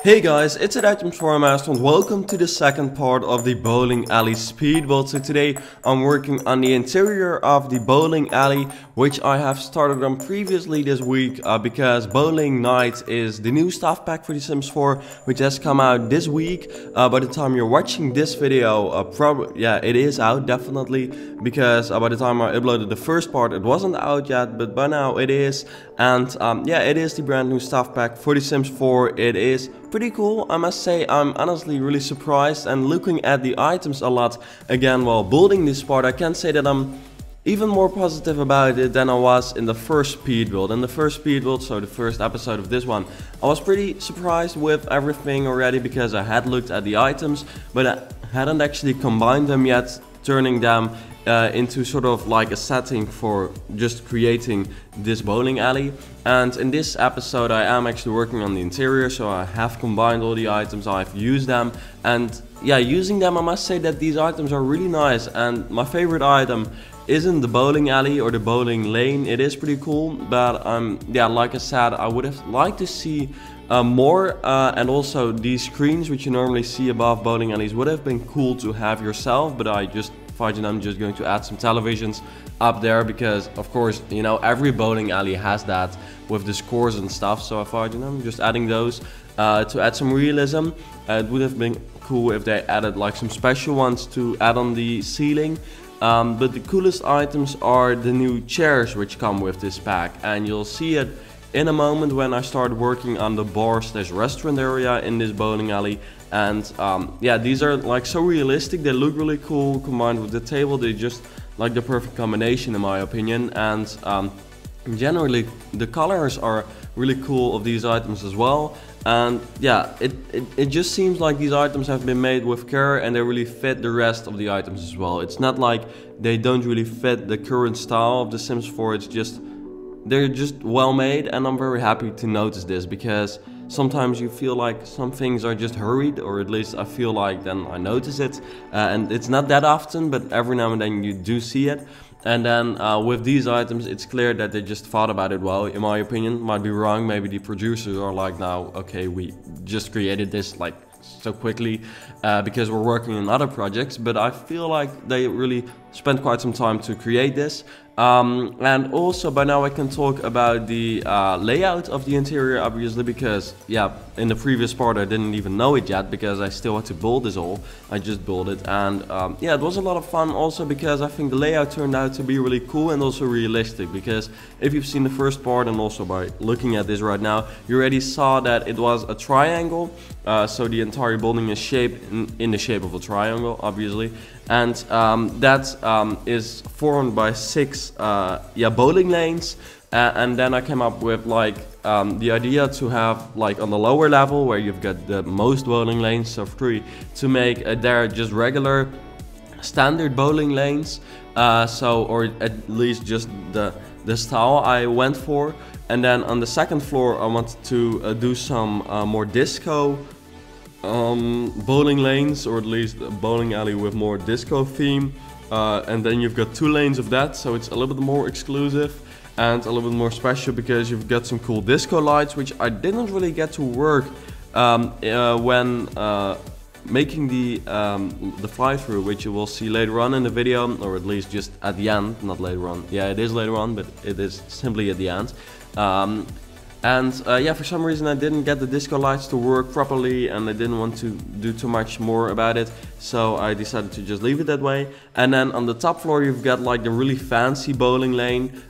Hey guys, it's Items for Master and welcome to the second part of the bowling alley speed build. So today I'm working on the interior of the bowling alley, which I have started on previously this week because Bowling Night is the new stuff pack for The Sims 4, which has come out this week. By the time you're watching this video, it is out definitely, because by the time I uploaded the first part it wasn't out yet, but by now it is. And it is the brand new stuff pack for The Sims 4. It is pretty cool, I must say. I'm honestly really surprised, and looking at the items a lot again while building this part, I can say that I'm even more positive about it than I was in the first speed build. In the first speed build, so the first episode of this one, I was pretty surprised with everything already because I had looked at the items, but I hadn't actually combined them yet, turning them into sort of like a setting for just creating this bowling alley. And in this episode I am actually working on the interior, so I have combined all the items, I've used them, and yeah, using them I must say that these items are really nice. And my favorite item isn't the bowling alley or the bowling lane. It is pretty cool, but like I said, I would have liked to see more, and also these screens which you normally see above bowling alleys would have been cool to have yourself, but I'm just going to add some televisions up there because of course, you know, every bowling alley has that with the scores and stuff. So I thought, you know, I'm just adding those to add some realism. It would have been cool if they added like some special ones to add on the ceiling. But the coolest items are the new chairs which come with this pack, and you'll see it in a moment when I start working on the bar/restaurant area in this bowling alley. And these are like so realistic, they look really cool combined with the table. They just like the perfect combination in my opinion. And generally the colors are really cool of these items as well. And yeah, it just seems like these items have been made with care and they really fit the rest of the items as well. It's not like they don't really fit the current style of The Sims 4, it's just they're just well made, and I'm very happy to notice this because sometimes you feel like some things are just hurried, or at least I feel like then I notice it, and it's not that often, but every now and then you do see it. And then with these items it's clear that they just thought about it well, in my opinion. Might be wrong, maybe the producers are like, now okay, we just created this like so quickly because we're working on other projects, but I feel like they really spent quite some time to create this. And also by now I can talk about the layout of the interior, obviously, because yeah, in the previous part I didn't even know it yet because I still had to build this all. I just built it, and yeah, it was a lot of fun also because I think the layout turned out to be really cool and also realistic, because if you've seen the first part and also by looking at this right now, you already saw that it was a triangle, so the entire building is shaped in the shape of a triangle, obviously. And that is formed by 6 bowling lanes, and then I came up with like the idea to have like on the lower level where you've got the most bowling lanes, so 3, to make there just regular standard bowling lanes, or at least just the style I went for. And then on the second floor I wanted to do some more disco bowling lanes, or at least a bowling alley with more disco theme, and then you've got 2 lanes of that, so it's a little bit more exclusive and a little bit more special because you've got some cool disco lights, which I didn't really get to work when making the fly-through, which you will see later on in the video, or at least just at the end, not later on. Yeah, it is later on, but it is simply at the end. For some reason I didn't get the disco lights to work properly, and I didn't want to do too much more about it, so I decided to just leave it that way. And then on the top floor you've got like the really fancy bowling lane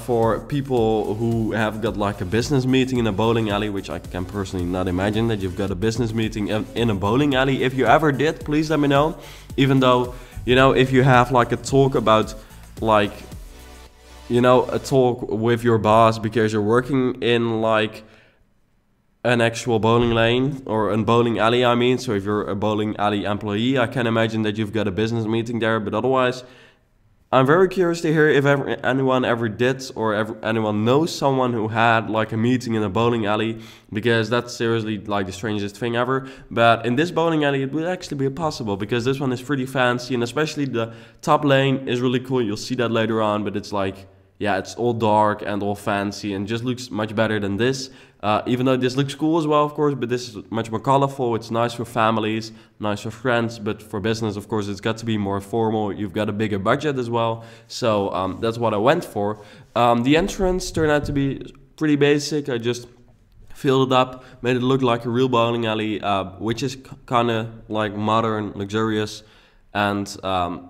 for people who have got like a business meeting in a bowling alley, which I can personally not imagine that you've got a business meeting in a bowling alley. If you ever did, please let me know. Even though, you know, if you have like a talk about like, you know, a talk with your boss because you're working in like an actual bowling lane or a bowling alley, I mean. So if you're a bowling alley employee, I can imagine that you've got a business meeting there. But otherwise, I'm very curious to hear if anyone ever did, or anyone knows someone who had like a meeting in a bowling alley, because that's seriously like the strangest thing ever. But in this bowling alley it would actually be possible, because this one is pretty fancy, and especially the top lane is really cool. You'll see that later on, but it's like, yeah, it's all dark and all fancy and just looks much better than this. Even though this looks cool as well, of course, but this is much more colorful. It's nice for families, nice for friends, but for business, of course, it's got to be more formal. You've got a bigger budget as well. So that's what I went for. The entrance turned out to be pretty basic. I just filled it up, made it look like a real bowling alley, which is kind of like modern, luxurious. And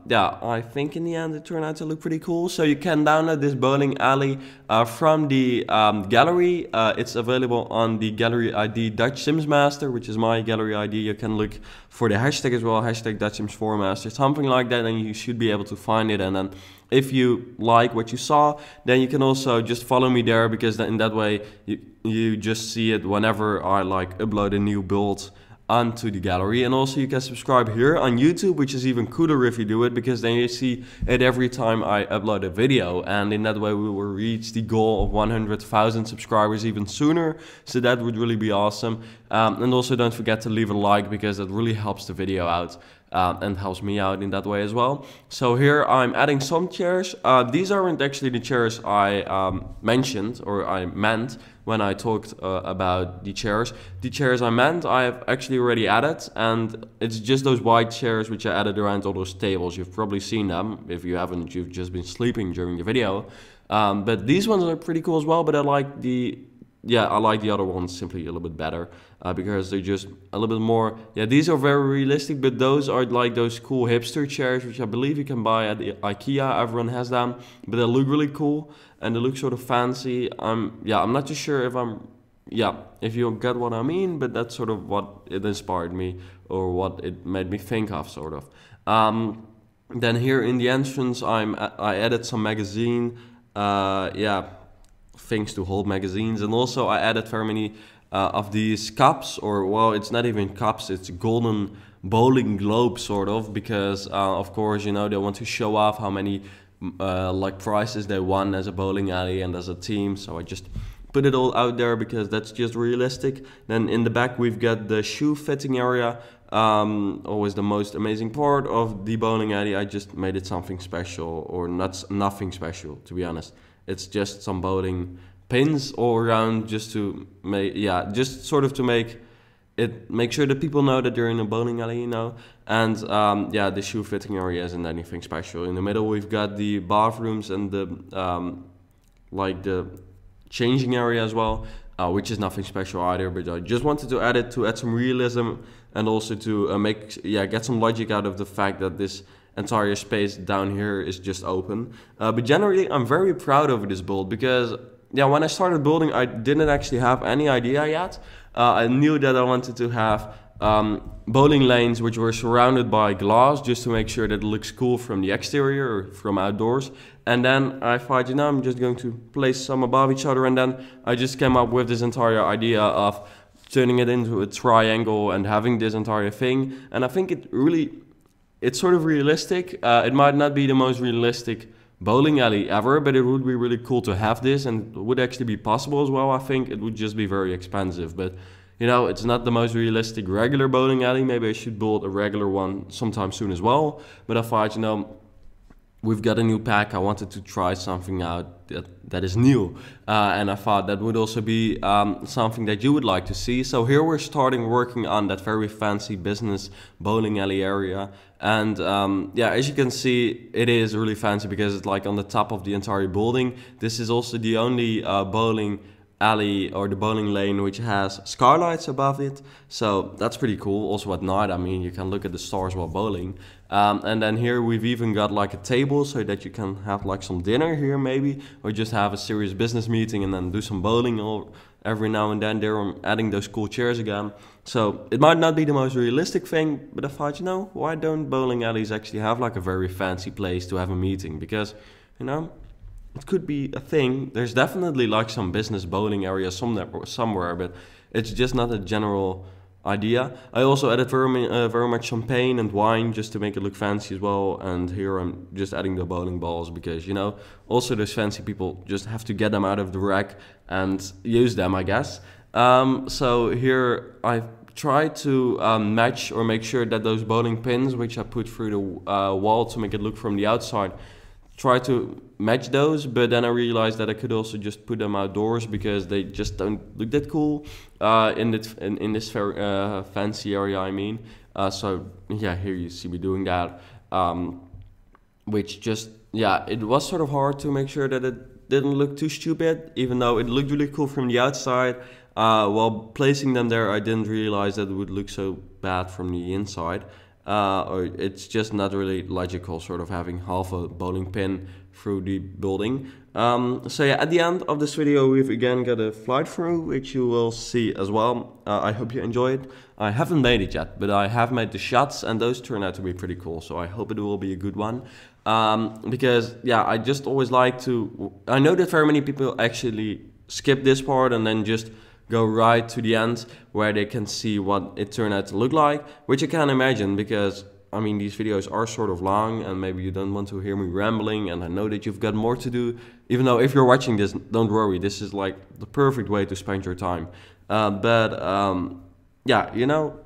yeah, I think in the end it turned out to look pretty cool. So you can download this bowling alley from the gallery. It's available on the gallery ID Dutch Sims Master, which is my gallery ID. You can look for the hashtag as well, hashtag Dutch Sims 4 Master, something like that, and you should be able to find it. And then if you like what you saw, then you can also just follow me there, because in that way you just see it whenever I like upload a new build onto the gallery. And also you can subscribe here on YouTube, which is even cooler if you do it, because then you see it every time I upload a video, and in that way we will reach the goal of 100,000 subscribers even sooner. So that would really be awesome. And also don't forget to leave a like, because that really helps the video out and helps me out in that way as well. So here I'm adding some chairs. These aren't actually the chairs I mentioned, or I meant when I talked about the chairs. The chairs I meant I have actually already added, and it's just those white chairs which I added around all those tables. You've probably seen them. If you haven't, you've just been sleeping during the video. But these ones are pretty cool as well, but I like the other ones simply a little bit better, because they're just a little bit more, these are very realistic, but those are like those cool hipster chairs, which I believe you can buy at the IKEA. Everyone has them, but they look really cool and they look sort of fancy. I'm not too sure if you get what I mean, but that's sort of what it inspired me, or what it made me think of, sort of. Then here in the entrance, I added some magazine, things to hold magazines, and also I added very many of these cups, or well, it's not even cups, it's golden bowling globes, sort of, because of course, you know, they want to show off how many like prizes they won as a bowling alley and as a team. So I just put it all out there because that's just realistic. Then in the back we've got the shoe fitting area, always the most amazing part of the bowling alley. I just made it something special, or nothing special, to be honest. It's just some bowling pins all around, just to make, make sure that people know that they're in a bowling alley, you know. And the shoe fitting area isn't anything special. In the middle we've got the bathrooms and the the changing area as well, which is nothing special either, but I just wanted to add it to add some realism, and also to get some logic out of the fact that this entire space down here is just open. But generally I'm very proud of this build, because when I started building I didn't actually have any idea yet. I knew that I wanted to have bowling lanes which were surrounded by glass, just to make sure that it looks cool from the exterior or from outdoors. And then I thought, I'm just going to place some above each other, and then I just came up with this entire idea of turning it into a triangle and having this entire thing. And I think it's sort of realistic. It might not be the most realistic bowling alley ever, but it would be really cool to have this, and it would actually be possible as well. I think it would just be very expensive, but it's not the most realistic regular bowling alley. Maybe I should build a regular one sometime soon as well. But I thought, we've got a new pack. I wanted to try something out that is new. And I thought that would also be something that you would like to see. So here we're starting working on that very fancy business bowling alley area. And as you can see, it is really fancy because it's like on the top of the entire building. This is also the only bowling alley or the bowling lane which has skylights above it, so that's pretty cool. Also at night, you can look at the stars while bowling. And then here we've even got like a table so that you can have like some dinner here maybe, or just have a serious business meeting and then do some bowling every now and then. There I'm adding those cool chairs again. So it might not be the most realistic thing, but I thought, why don't bowling alleys actually have like a very fancy place to have a meeting? Because it could be a thing. There's definitely like some business bowling area somewhere, but it's just not a general idea. I also added very much champagne and wine just to make it look fancy as well. And here I'm just adding the bowling balls because, also those fancy people just have to get them out of the rack and use them, I guess. So here I tried to match or make sure that those bowling pins, which I put through the wall to make it look from the outside, try to match those, but then I realized that I could also just put them outdoors because they just don't look that cool in this very fancy area, I mean. So yeah, here you see me doing that, which just, yeah, it was sort of hard to make sure that it didn't look too stupid, even though it looked really cool from the outside. While placing them there, I didn't realize that it would look so bad from the inside. Or it's just not really logical, sort of having half a bowling pin through the building. So yeah, at the end of this video, we've again got a flight through, which you will see as well. I hope you enjoy it. I haven't made it yet, but I have made the shots, and those turn out to be pretty cool. So I hope it will be a good one. Because yeah, I just always like to. I know that very many people actually skip this part and then just go right to the end where they can see what it turned out to look like, which I can imagine because, I mean, these videos are sort of long and maybe you don't want to hear me rambling, and I know that you've got more to do, even though if you're watching this, don't worry, this is like the perfect way to spend your time. Yeah, you know,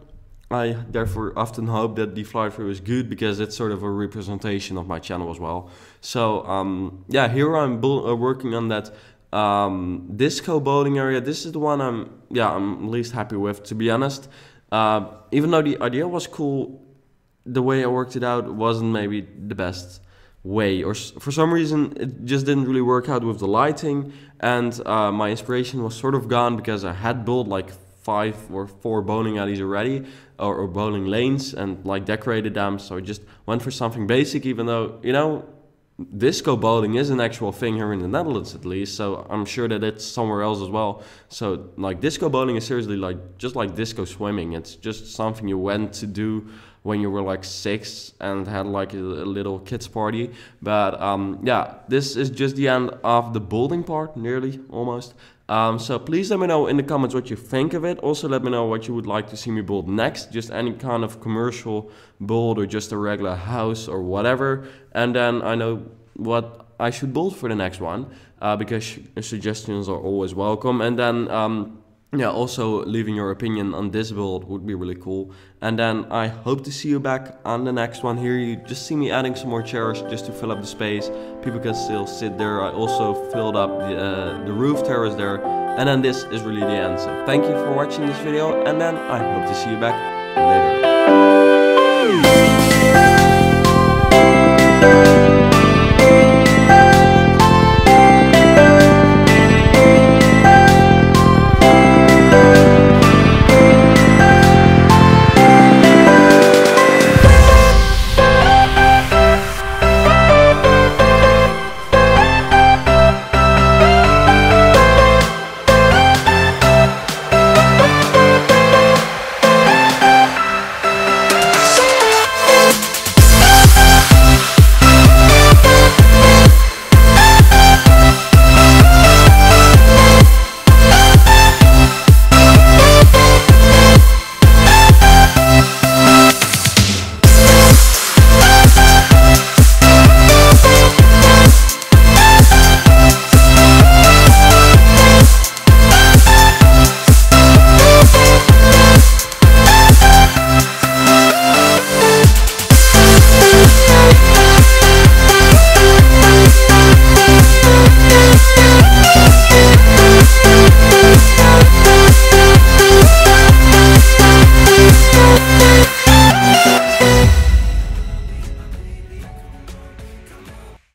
I therefore often hope that the fly-through is good because it's sort of a representation of my channel as well. So yeah, here I'm working on that disco bowling area. This is the one I'm least happy with, to be honest. Even though the idea was cool, the way I worked it out wasn't maybe the best way, or for some reason it just didn't really work out with the lighting, and my inspiration was sort of gone because I had built like 5 or 4 bowling alleys already, or bowling lanes, and like decorated them, so I just went for something basic, even though, you know, disco bowling is an actual thing here in the Netherlands at least, so I'm sure that it's somewhere else as well. So like disco bowling is seriously like just like disco swimming. It's just something you went to do when you were like 6 and had like a little kids party. But yeah, this is just the end of the bowling part, nearly, almost. So please let me know in the comments what you think of it. Also let me know what you would like to see me build next. Just any kind of commercial build or just a regular house or whatever. And then I know what I should build for the next one, because suggestions are always welcome. And then yeah, also leaving your opinion on this build would be really cool. And then I hope to see you back on the next one. Here you just see me adding some more chairs just to fill up the space. People can still sit there. I also filled up the roof terrace there. And then this is really the end. So thank you for watching this video, and then I hope to see you back later.